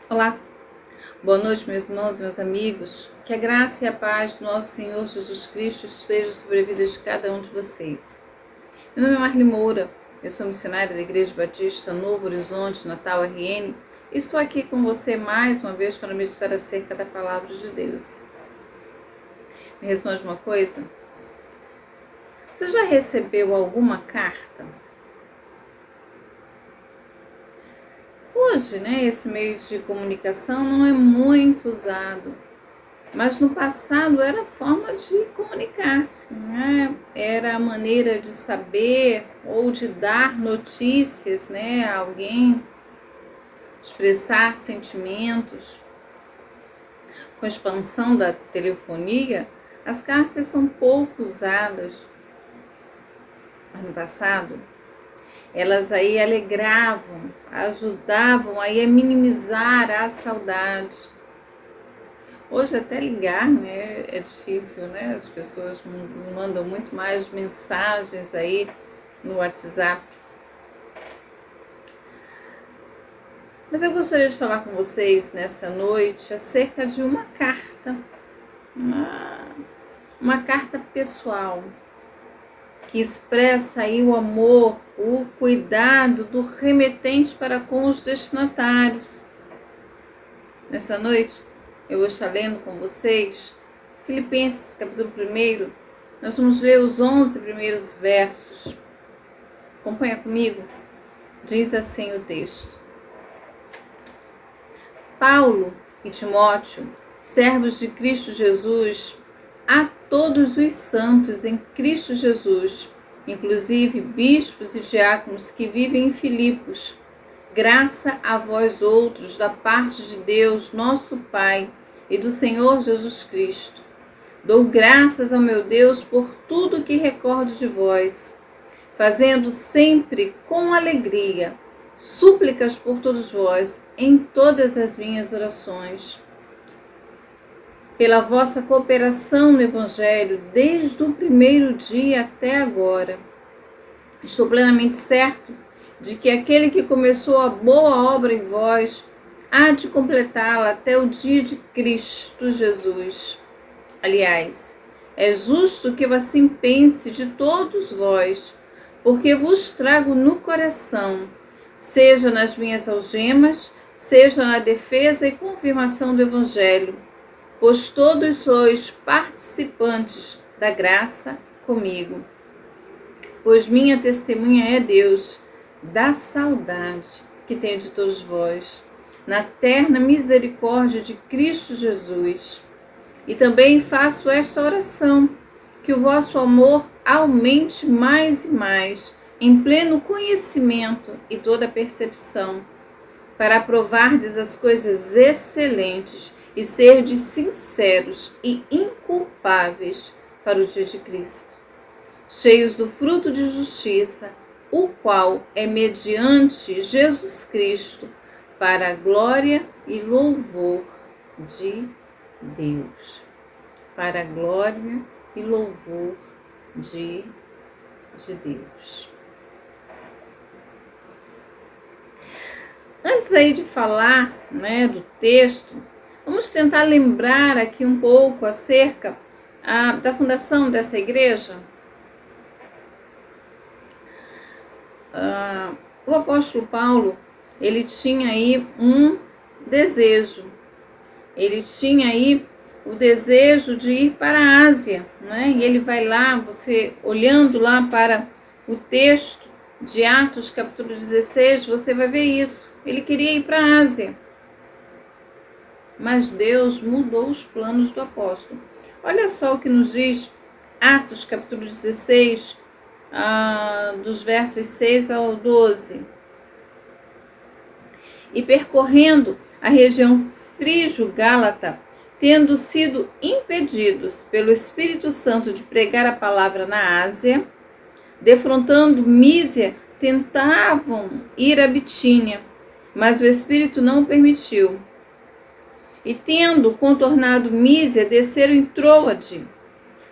Olá, boa noite, meus irmãos, meus amigos. Que a graça e a paz do nosso Senhor Jesus Cristo esteja sobre a vida de cada um de vocês. Meu nome é Marli Moura, eu sou missionária da Igreja Batista Novo Horizonte, Natal RN, e estou aqui com você mais uma vez para meditar acerca da Palavra de Deus. Me responde uma coisa: você já recebeu alguma carta? Hoje, esse meio de comunicação não é muito usado, mas no passado era a forma de comunicar-se, Era a maneira de saber ou de dar notícias, a alguém, expressar sentimentos. Com a expansão da telefonia, as cartas são pouco usadas. No passado, elas aí alegravam, ajudavam aí a minimizar a saudade. Hoje até ligar, é difícil, As pessoas mandam muito mais mensagens aí no WhatsApp. Mas eu gostaria de falar com vocês nessa noite acerca de uma carta, uma carta pessoal, que expressa aí o amor, o cuidado do remetente para com os destinatários. Nessa noite, eu vou estar lendo com vocês Filipenses, capítulo 1. Nós vamos ler os 11 primeiros versos. Acompanha comigo. Diz assim o texto: Paulo e Timóteo, servos de Cristo Jesus, a todos os santos em Cristo Jesus, inclusive bispos e diáconos que vivem em Filipos, graça a vós outros da parte de Deus, nosso Pai, e do Senhor Jesus Cristo. Dou graças ao meu Deus por tudo que recordo de vós, fazendo sempre com alegria súplicas por todos vós em todas as minhas orações, pela vossa cooperação no Evangelho desde o primeiro dia até agora. Estou plenamente certo de que aquele que começou a boa obra em vós há de completá-la até o dia de Cristo Jesus. Aliás, é justo que eu assim pense de todos vós, porque vos trago no coração, seja nas minhas algemas, seja na defesa e confirmação do Evangelho, pois todos sois participantes da graça comigo. Pois minha testemunha é Deus, da saudade que tenho de todos vós, na terna misericórdia de Cristo Jesus. E também faço esta oração, que o vosso amor aumente mais e mais, em pleno conhecimento e toda percepção, para aprovardes as coisas excelentes e serdes sinceros e inculpáveis para o dia de Cristo, cheios do fruto de justiça, o qual é mediante Jesus Cristo, para a glória e louvor de Deus. Para a glória e louvor de Deus. Antes aí de falar, do texto, vamos tentar lembrar aqui um pouco acerca da fundação dessa igreja. O apóstolo Paulo, ele tinha aí um desejo. Ele tinha aí o desejo de ir para a Ásia, E ele vai lá, você olhando lá para o texto de Atos, capítulo 16, você vai ver isso. Ele queria ir para a Ásia, mas Deus mudou os planos do apóstolo. Olha só o que nos diz Atos, capítulo 16, dos versos 6 ao 12. E percorrendo a região frígio-gálata, tendo sido impedidos pelo Espírito Santo de pregar a palavra na Ásia, defrontando Mísia, tentavam ir a Bitínia, mas o Espírito não permitiu. E tendo contornado Mísia, desceram em Troade.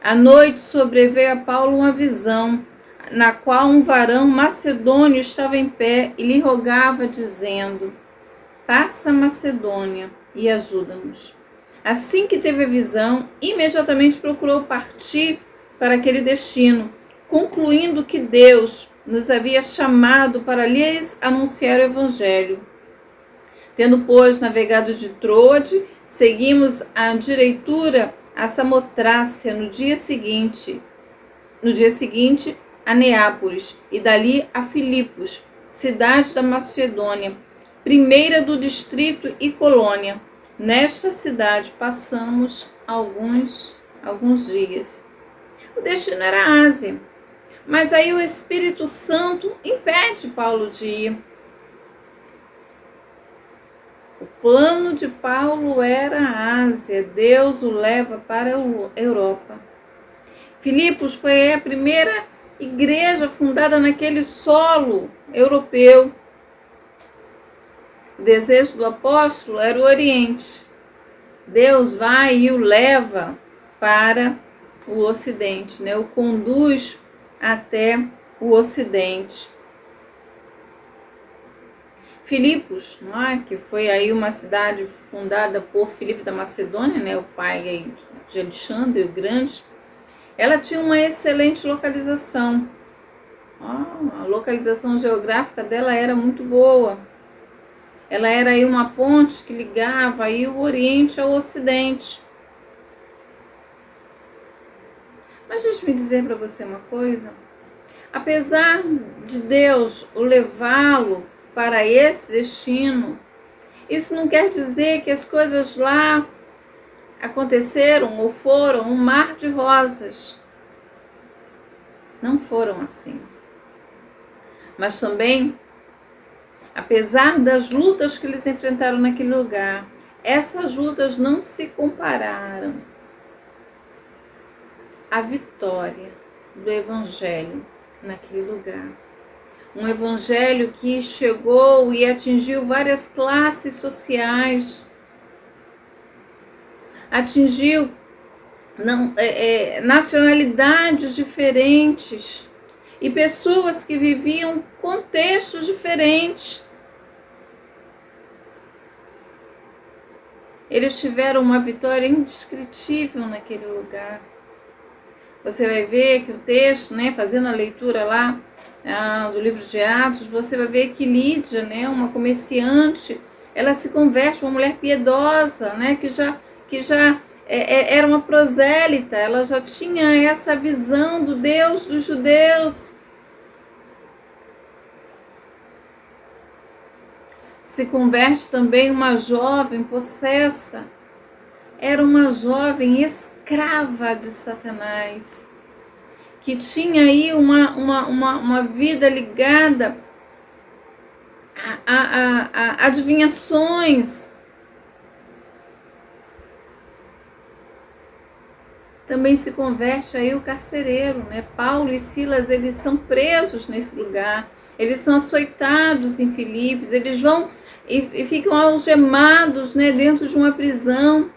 À noite sobreveio a Paulo uma visão, na qual um varão macedônio estava em pé e lhe rogava, dizendo: passa a Macedônia e ajuda-nos. Assim que teve a visão, imediatamente procurou partir para aquele destino, concluindo que Deus nos havia chamado para lhes anunciar o Evangelho. Tendo, pois, navegado de Troade, seguimos a direitura a Samotrácia no dia seguinte a Neápolis e dali a Filipos, cidade da Macedônia, primeira do distrito e colônia. Nesta cidade passamos alguns dias. O destino era a Ásia, mas aí o Espírito Santo impede Paulo de ir. O plano de Paulo era a Ásia, Deus o leva para a Europa. Filipos foi a primeira igreja fundada naquele solo europeu. O desejo do apóstolo era o Oriente. Deus vai e o leva para o Ocidente, né? O conduz até o Ocidente. Filipos, que foi aí uma cidade fundada por Filipe da Macedônia, né? O pai aí de Alexandre o Grande. Ela tinha uma excelente localização. A localização geográfica dela era muito boa. Ela era aí uma ponte que ligava aí o Oriente ao Ocidente. Mas deixa eu dizer para você uma coisa. Apesar de Deus o levá-lo para esse destino, isso não quer dizer que as coisas lá aconteceram ou foram um mar de rosas. Não foram assim. Mas também, apesar das lutas que eles enfrentaram naquele lugar, essas lutas não se compararam à vitória do Evangelho naquele lugar. Um Evangelho que chegou e atingiu várias classes sociais, atingiu nacionalidades diferentes e pessoas que viviam contextos diferentes. Eles tiveram uma vitória indescritível naquele lugar. Você vai ver que o texto, né, fazendo a leitura lá do livro de Atos, você vai ver que Lídia, né, uma comerciante, ela se converte, uma mulher piedosa, né, que já era uma prosélita, ela já tinha essa visão do Deus dos judeus. Se converte também uma jovem possessa, era uma jovem escrava de Satanás, que tinha aí uma vida ligada a adivinhações. Também se converte aí o carcereiro, né? Paulo e Silas, eles são presos nesse lugar, eles são açoitados em Filipos, eles vão e ficam algemados, né, dentro de uma prisão.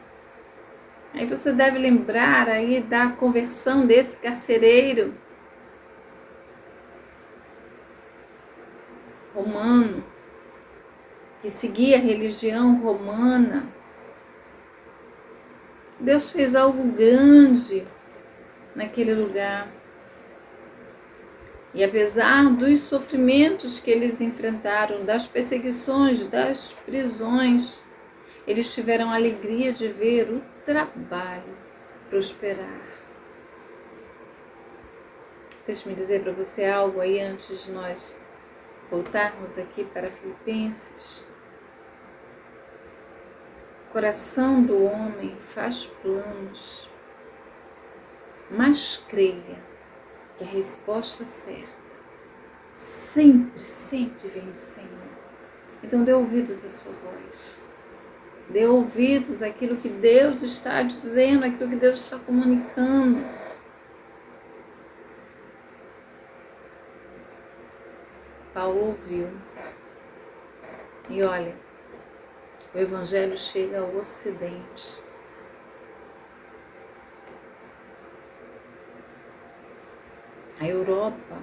Aí você deve lembrar aí da conversão desse carcereiro romano, que seguia a religião romana. Deus fez algo grande naquele lugar. E apesar dos sofrimentos que eles enfrentaram, das perseguições, das prisões, eles tiveram a alegria de ver o trabalho prosperar. Deixa-me dizer para você algo aí antes de nós voltarmos aqui para Filipenses. O coração do homem faz planos, mas creia que a resposta certa sempre vem do Senhor. Então dê ouvidos à sua voz. Dê ouvidos àquilo que Deus está dizendo, àquilo que Deus está comunicando. Paulo ouviu. E olha, o Evangelho chega ao Ocidente. A Europa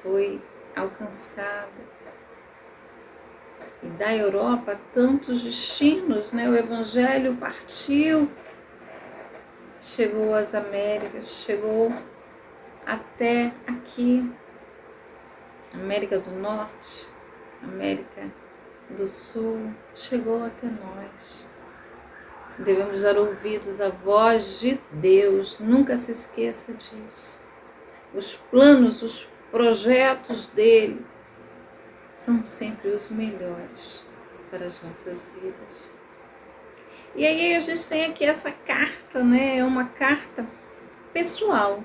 foi alcançada. E da Europa, tantos destinos, né? O Evangelho partiu, chegou às Américas, chegou até aqui, América do Norte, América do Sul, chegou até nós. Devemos dar ouvidos à voz de Deus, nunca se esqueça disso. Os planos, os projetos dele são sempre os melhores para as nossas vidas. E aí a gente tem aqui essa carta, né? É uma carta pessoal.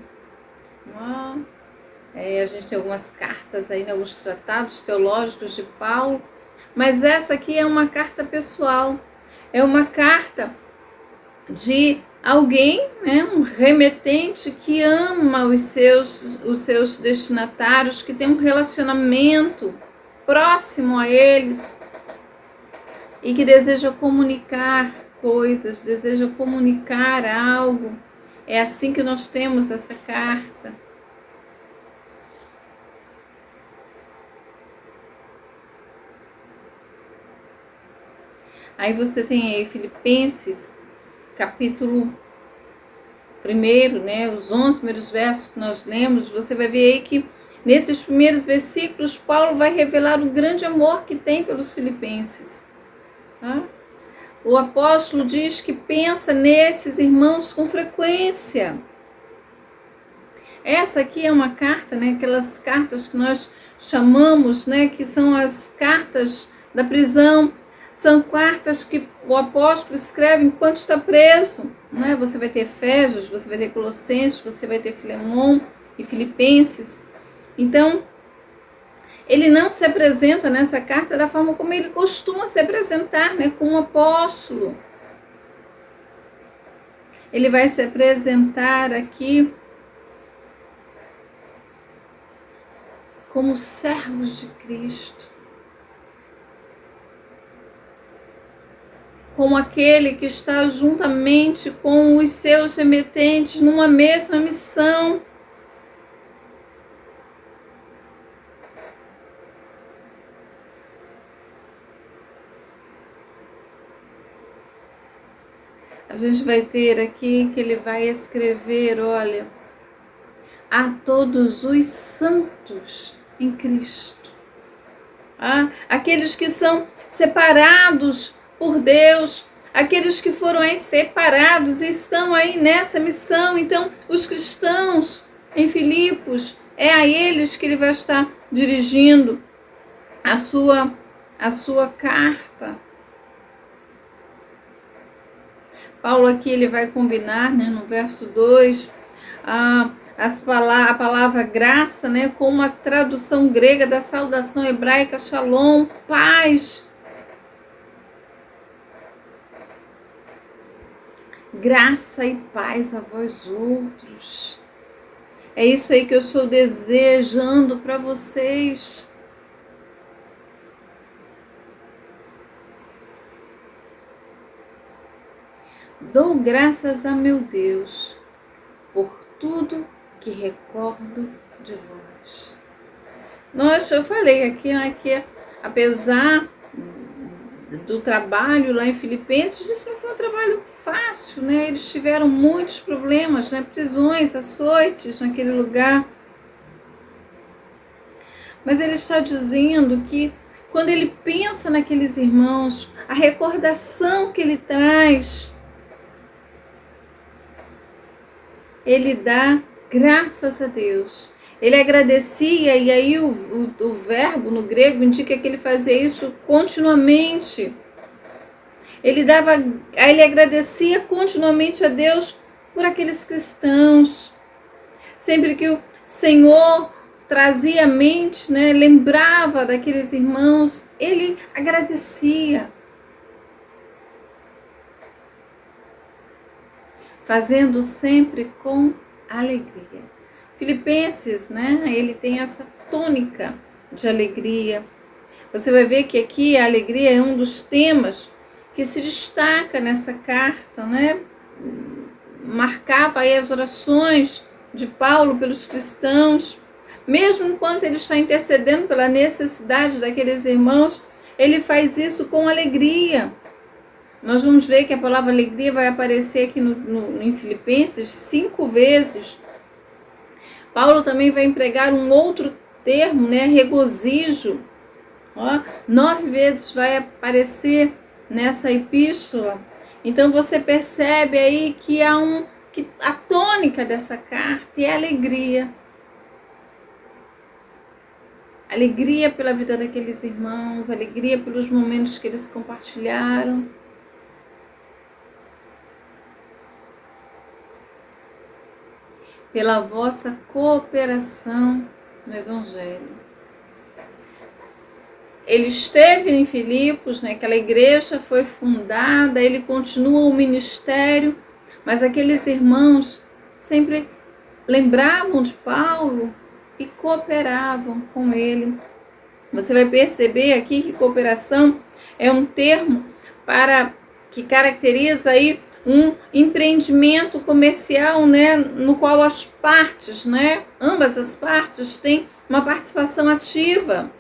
A gente tem algumas cartas aí, alguns tratados teológicos de Paulo, mas essa aqui é uma carta pessoal. É uma carta de alguém, né, um remetente que ama os seus destinatários, que tem um relacionamento próximo a eles e que deseja comunicar coisas, deseja comunicar algo. É assim que nós temos essa carta. Aí você tem aí Filipenses, capítulo 1, né, os 11 primeiros versos que nós lemos, você vai ver aí que nesses primeiros versículos Paulo vai revelar o grande amor que tem pelos filipenses. Tá? O apóstolo diz que pensa nesses irmãos com frequência. Essa aqui é uma carta, né, aquelas cartas que nós chamamos, né, que são as cartas da prisão. São cartas que o apóstolo escreve enquanto está preso. Né? Você vai ter Efésios, você vai ter Colossenses, você vai ter Filemon e Filipenses. Então, ele não se apresenta nessa carta da forma como ele costuma se apresentar, né? Com o apóstolo. Ele vai se apresentar aqui como servos de Cristo. Como aquele que está juntamente com os seus remetentes numa mesma missão. A gente vai ter aqui que ele vai escrever, olha, a todos os santos em Cristo. Aqueles que são separados por Deus, aqueles que foram aí separados e estão aí nessa missão. Então, os cristãos em Filipos, é a eles que ele vai estar dirigindo a sua carta. Paulo aqui ele vai combinar, né, no verso 2, a palavra graça, né, com uma tradução grega da saudação hebraica shalom, paz. Graça e paz a vós outros. É isso aí que eu estou desejando para vocês. Dou graças a meu Deus por tudo que recordo de vós. Eu falei aqui, né, que apesar do trabalho lá em Filipenses, isso não foi um trabalho fácil, né? Eles tiveram muitos problemas, né? Prisões, açoites naquele lugar. Mas ele está dizendo que quando ele pensa naqueles irmãos, a recordação que ele traz, ele dá graças a Deus. Ele agradecia, e aí o verbo no grego indica que ele fazia isso continuamente. Ele agradecia continuamente a Deus por aqueles cristãos. Sempre que o Senhor trazia à mente, né, lembrava daqueles irmãos, ele agradecia. Fazendo sempre com alegria. Filipenses, né, ele tem essa tônica de alegria. Você vai ver que aqui a alegria é um dos temas que se destaca nessa carta, né? Marcava aí as orações de Paulo pelos cristãos, mesmo enquanto ele está intercedendo pela necessidade daqueles irmãos, ele faz isso com alegria. Nós vamos ver que a palavra alegria vai aparecer aqui em Filipenses 5 vezes. Paulo também vai empregar um outro termo, né? Regozijo. 9 vezes vai aparecer nessa epístola. Então você percebe aí que que a tônica dessa carta é alegria. Alegria pela vida daqueles irmãos, alegria pelos momentos que eles compartilharam. Pela vossa cooperação no Evangelho. Ele esteve em Filipos, né? Aquela igreja foi fundada, ele continua o ministério, mas aqueles irmãos sempre lembravam de Paulo e cooperavam com ele. Você vai perceber aqui que cooperação é um termo que caracteriza aí um empreendimento comercial, né, no qual as partes, né, ambas as partes têm uma participação ativa.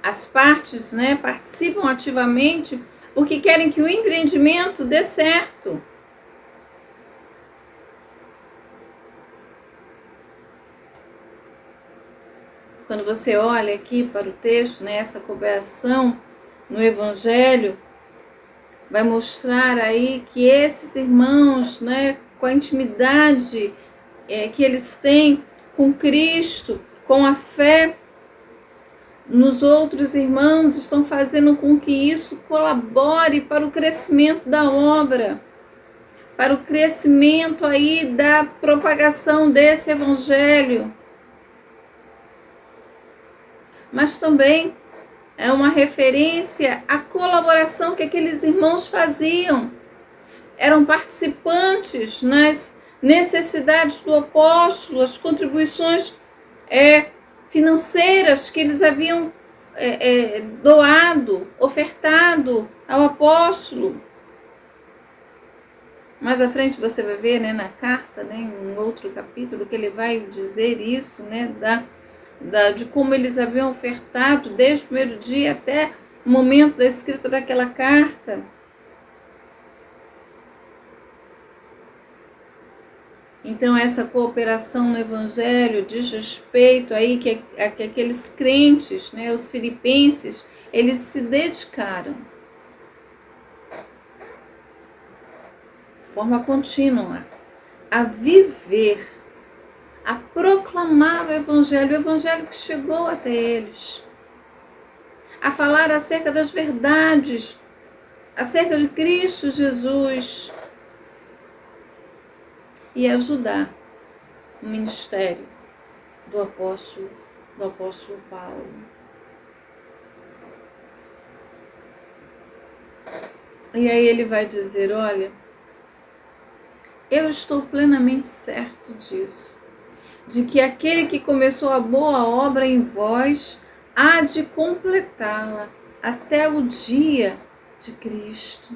As partes, né, participam ativamente porque querem que o empreendimento dê certo. Quando você olha aqui para o texto, né, essa cooperação no Evangelho, vai mostrar aí que esses irmãos, né, com a intimidade que eles têm com Cristo, com a fé nos outros irmãos, estão fazendo com que isso colabore para o crescimento da obra, para o crescimento aí da propagação desse Evangelho. Mas também é uma referência à colaboração que aqueles irmãos faziam. Eram participantes nas necessidades do apóstolo, as contribuições financeiras que eles haviam doado, ofertado ao apóstolo. Mais à frente você vai ver, né, na carta, né, em um outro capítulo, que ele vai dizer isso, né, de como eles haviam ofertado desde o primeiro dia até o momento da escrita daquela carta. Então essa cooperação no Evangelho diz respeito aí que aqueles crentes, né, os filipenses, eles se dedicaram de forma contínua a viver, a proclamar o Evangelho que chegou até eles, a falar acerca das verdades, acerca de Cristo Jesus e ajudar o ministério do apóstolo Paulo. E aí ele vai dizer, olha, eu estou plenamente certo disso, de que aquele que começou a boa obra em vós há de completá-la até o dia de Cristo.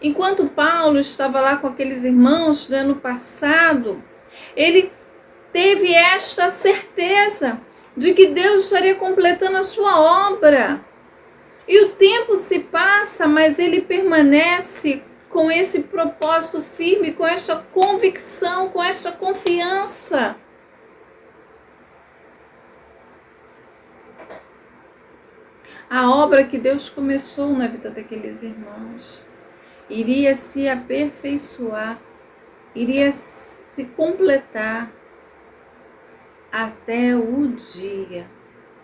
Enquanto Paulo estava lá com aqueles irmãos no ano passado, ele teve esta certeza de que Deus estaria completando a sua obra. E o tempo se passa, mas ele permanece com esse propósito firme, com essa convicção, com essa confiança. A obra que Deus começou na vida daqueles irmãos iria se aperfeiçoar, iria se completar até o dia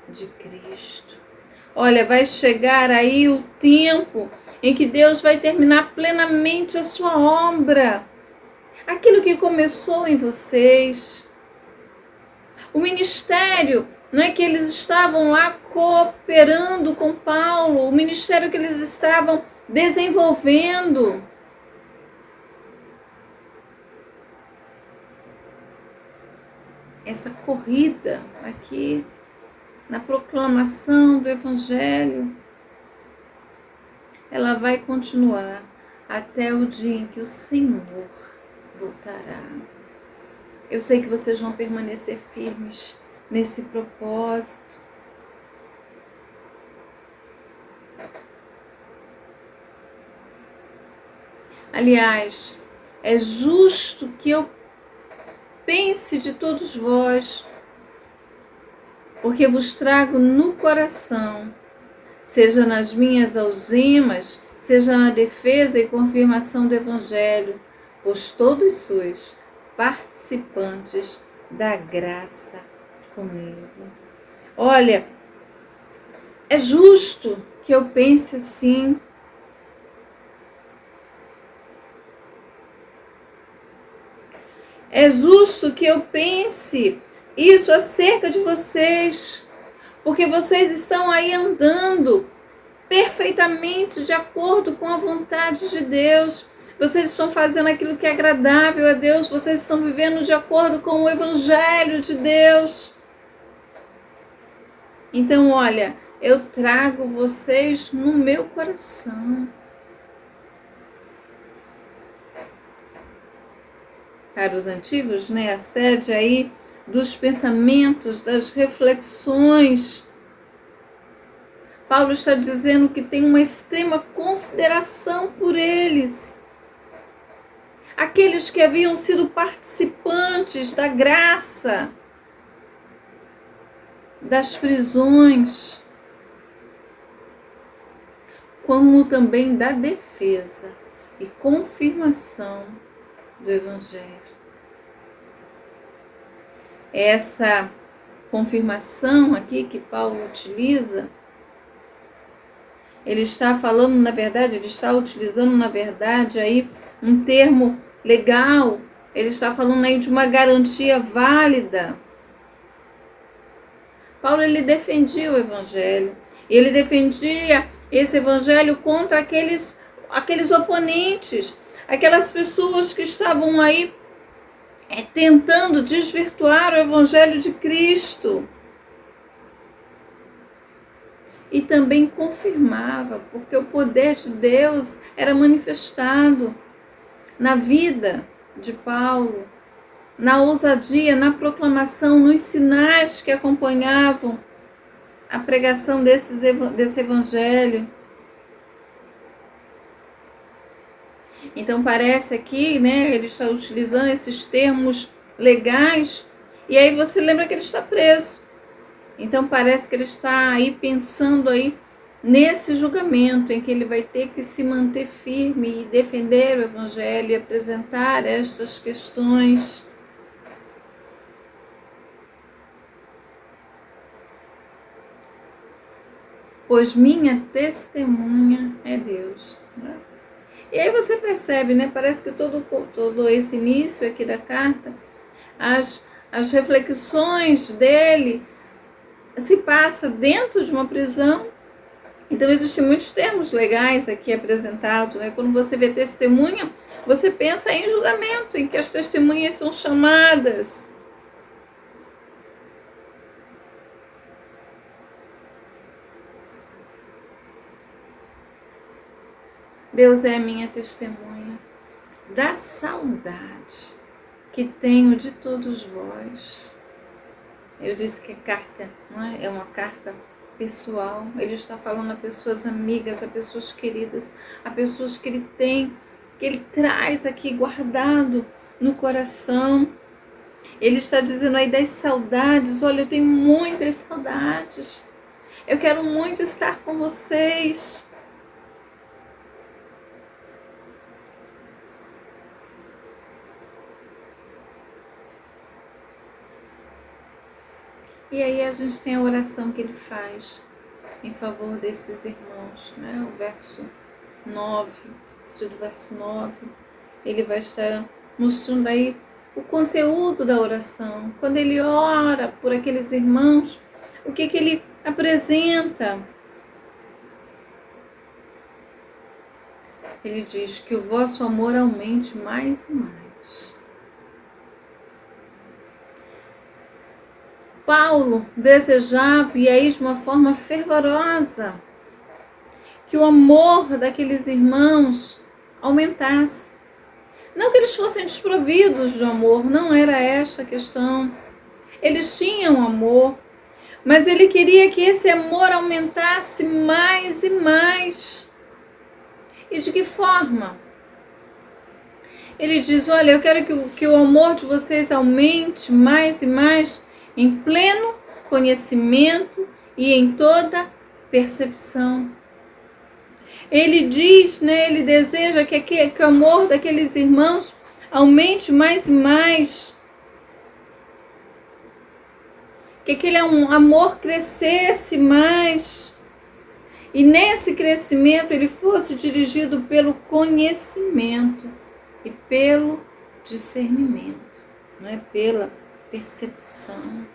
de Cristo. Olha, vai chegar aí o tempo em que Deus vai terminar plenamente a sua obra. Aquilo que começou em vocês. O ministério, não é que eles estavam lá cooperando com Paulo, o ministério que eles estavam desenvolvendo. Essa corrida aqui na proclamação do Evangelho, ela vai continuar até o dia em que o Senhor voltará. Eu sei que vocês vão permanecer firmes nesse propósito. Aliás, é justo que eu pense de todos vós, porque vos trago no coração, seja nas minhas algemas, seja na defesa e confirmação do Evangelho, pois todos sois participantes da graça comigo. Olha, é justo que eu pense assim. É justo que eu pense isso acerca de vocês, porque vocês estão aí andando perfeitamente de acordo com a vontade de Deus. Vocês estão fazendo aquilo que é agradável a Deus, vocês estão vivendo de acordo com o Evangelho de Deus. Então, olha, eu trago vocês no meu coração. Para os antigos, a sede aí dos pensamentos, das reflexões. Paulo está dizendo que tem uma extrema consideração por eles. Aqueles que haviam sido participantes da graça, das prisões, como também da defesa e confirmação do Evangelho. Essa confirmação aqui que Paulo utiliza, ele está falando, na verdade, ele está utilizando, na verdade, aí um termo legal, ele está falando aí de uma garantia válida. Paulo, ele defendia o Evangelho, ele defendia esse Evangelho contra aqueles oponentes, aquelas pessoas que estavam aí tentando desvirtuar o Evangelho de Cristo. E também confirmava, porque o poder de Deus era manifestado na vida de Paulo, na ousadia, na proclamação, nos sinais que acompanhavam a pregação desse Evangelho. Então parece aqui, ele está utilizando esses termos legais, e aí você lembra que ele está preso. Então parece que ele está aí pensando aí nesse julgamento em que ele vai ter que se manter firme e defender o Evangelho e apresentar estas questões. Pois minha testemunha é Deus. E aí você percebe, parece que todo esse início aqui da carta, as reflexões dele se passa dentro de uma prisão. Então existem muitos termos legais aqui apresentados, Quando você vê testemunha, você pensa em julgamento, em que as testemunhas são chamadas. Deus é a minha testemunha da saudade que tenho de todos vós. Eu disse que a carta é uma carta pessoal. Ele está falando a pessoas amigas, a pessoas queridas, a pessoas que ele tem, que ele traz aqui guardado no coração. Ele está dizendo aí das saudades. Olha, eu tenho muitas saudades. Eu quero muito estar com vocês. E aí a gente tem a oração que ele faz em favor desses irmãos, O verso 9, a partir do verso 9, ele vai estar mostrando aí o conteúdo da oração. Quando ele ora por aqueles irmãos, o que ele apresenta? Ele diz que o vosso amor aumente mais e mais. Paulo desejava, e aí de uma forma fervorosa, que o amor daqueles irmãos aumentasse. Não que eles fossem desprovidos de amor, não era esta a questão. Eles tinham amor, mas ele queria que esse amor aumentasse mais e mais. E de que forma? Ele diz: olha, eu quero que o amor de vocês aumente mais e mais em pleno conhecimento e em toda percepção. Ele diz, né, ele deseja que o amor daqueles irmãos aumente mais e mais. Que aquele amor crescesse mais. E nesse crescimento ele fosse dirigido pelo conhecimento e pelo discernimento, não é? Pela percepção.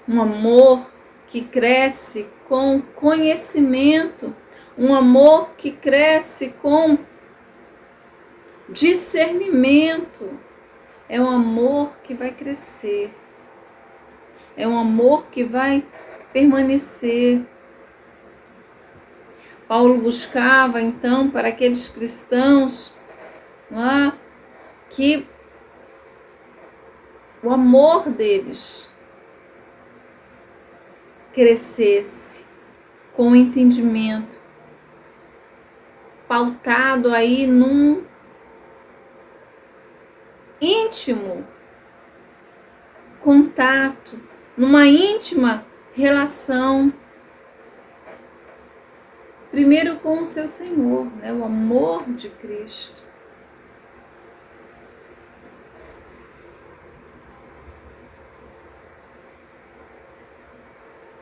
Um amor que cresce com conhecimento, um amor que cresce com discernimento. É um amor que vai crescer, é um amor que vai permanecer. Paulo buscava então para aqueles cristãos que o amor deles crescesse com entendimento, pautado aí num íntimo contato, numa íntima relação, primeiro com o seu Senhor, né? O amor de Cristo.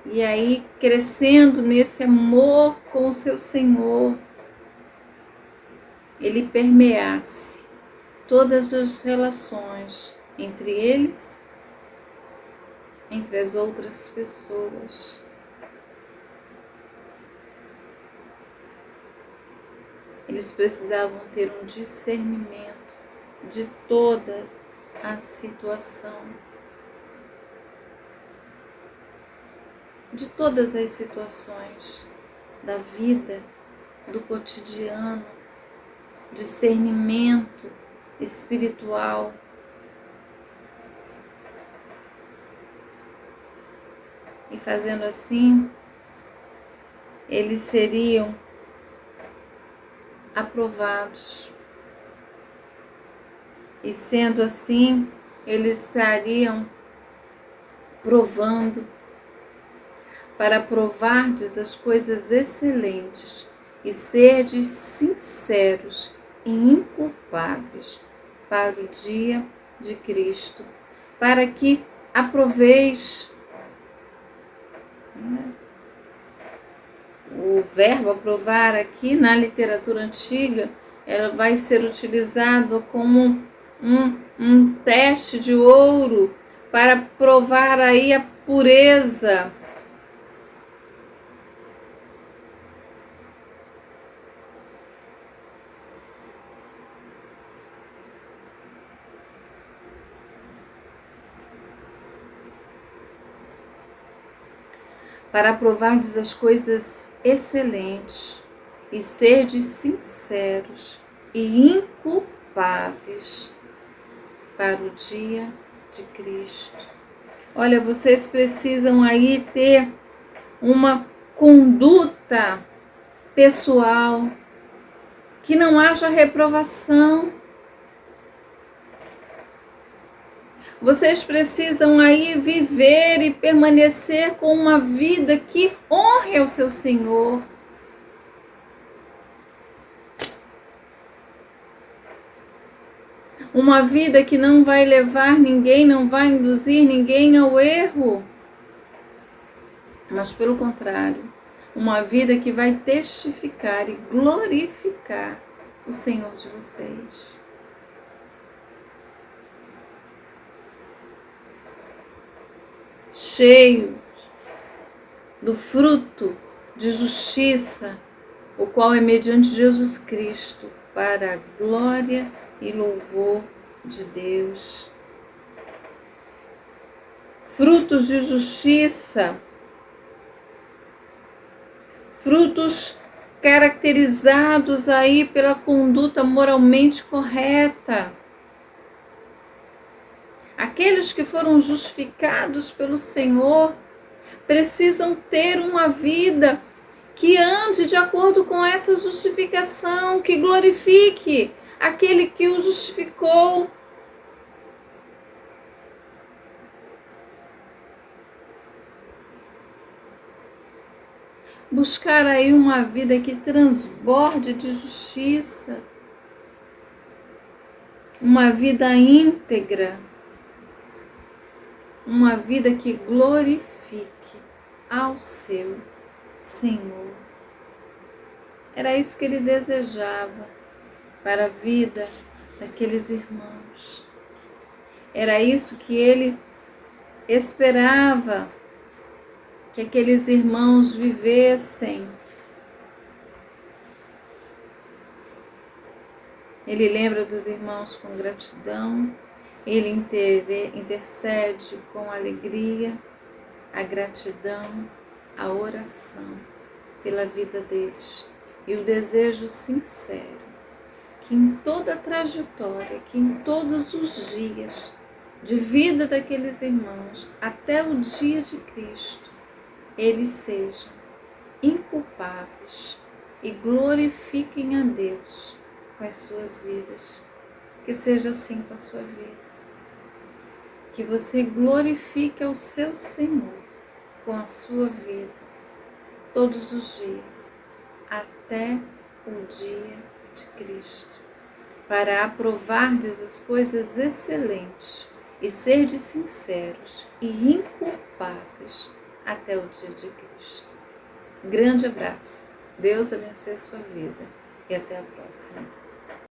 E aí, crescendo nesse amor com o seu Senhor, ele permeasse todas as relações entre eles, entre as outras pessoas. Eles precisavam ter um discernimento de toda a situação, de todas as situações da vida, do cotidiano, discernimento espiritual. E fazendo assim, eles seriam aprovados. E sendo assim, eles estariam provando, para provardes as coisas excelentes e serdes sinceros e inculpáveis para o dia de Cristo, para que aproveis. O verbo aprovar aqui na literatura antiga, ela vai ser utilizado como um teste de ouro para provar aí a pureza. Para provardes as coisas excelentes e serdes sinceros e inculpáveis para o dia de Cristo. Olha, vocês precisam aí ter uma conduta pessoal, que não haja reprovação. Vocês precisam aí viver e permanecer com uma vida que honre ao seu Senhor. Uma vida que não vai levar ninguém, não vai induzir ninguém ao erro. Mas pelo contrário, uma vida que vai testificar e glorificar o Senhor de vocês. Cheio do fruto de justiça, o qual é mediante Jesus Cristo, para a glória e louvor de Deus. Frutos de justiça, frutos caracterizados aí pela conduta moralmente correta. Aqueles que foram justificados pelo Senhor precisam ter uma vida que ande de acordo com essa justificação, que glorifique aquele que o justificou. Buscar aí uma vida que transborde de justiça, uma vida íntegra, uma vida que glorifique ao seu Senhor. Era isso que ele desejava para a vida daqueles irmãos. Era isso que ele esperava que aqueles irmãos vivessem. Ele lembra dos irmãos com gratidão, ele intercede com alegria, a gratidão, a oração pela vida deles e o desejo sincero que em toda a trajetória, que em todos os dias de vida daqueles irmãos até o dia de Cristo, eles sejam inculpáveis e glorifiquem a Deus com as suas vidas. Que seja assim com a sua vida. Que você glorifique ao seu Senhor com a sua vida todos os dias, até o dia de Cristo, para aprovardes as coisas excelentes e serdes sinceros e inculpáveis até o dia de Cristo. Grande abraço. Deus abençoe a sua vida e até a próxima.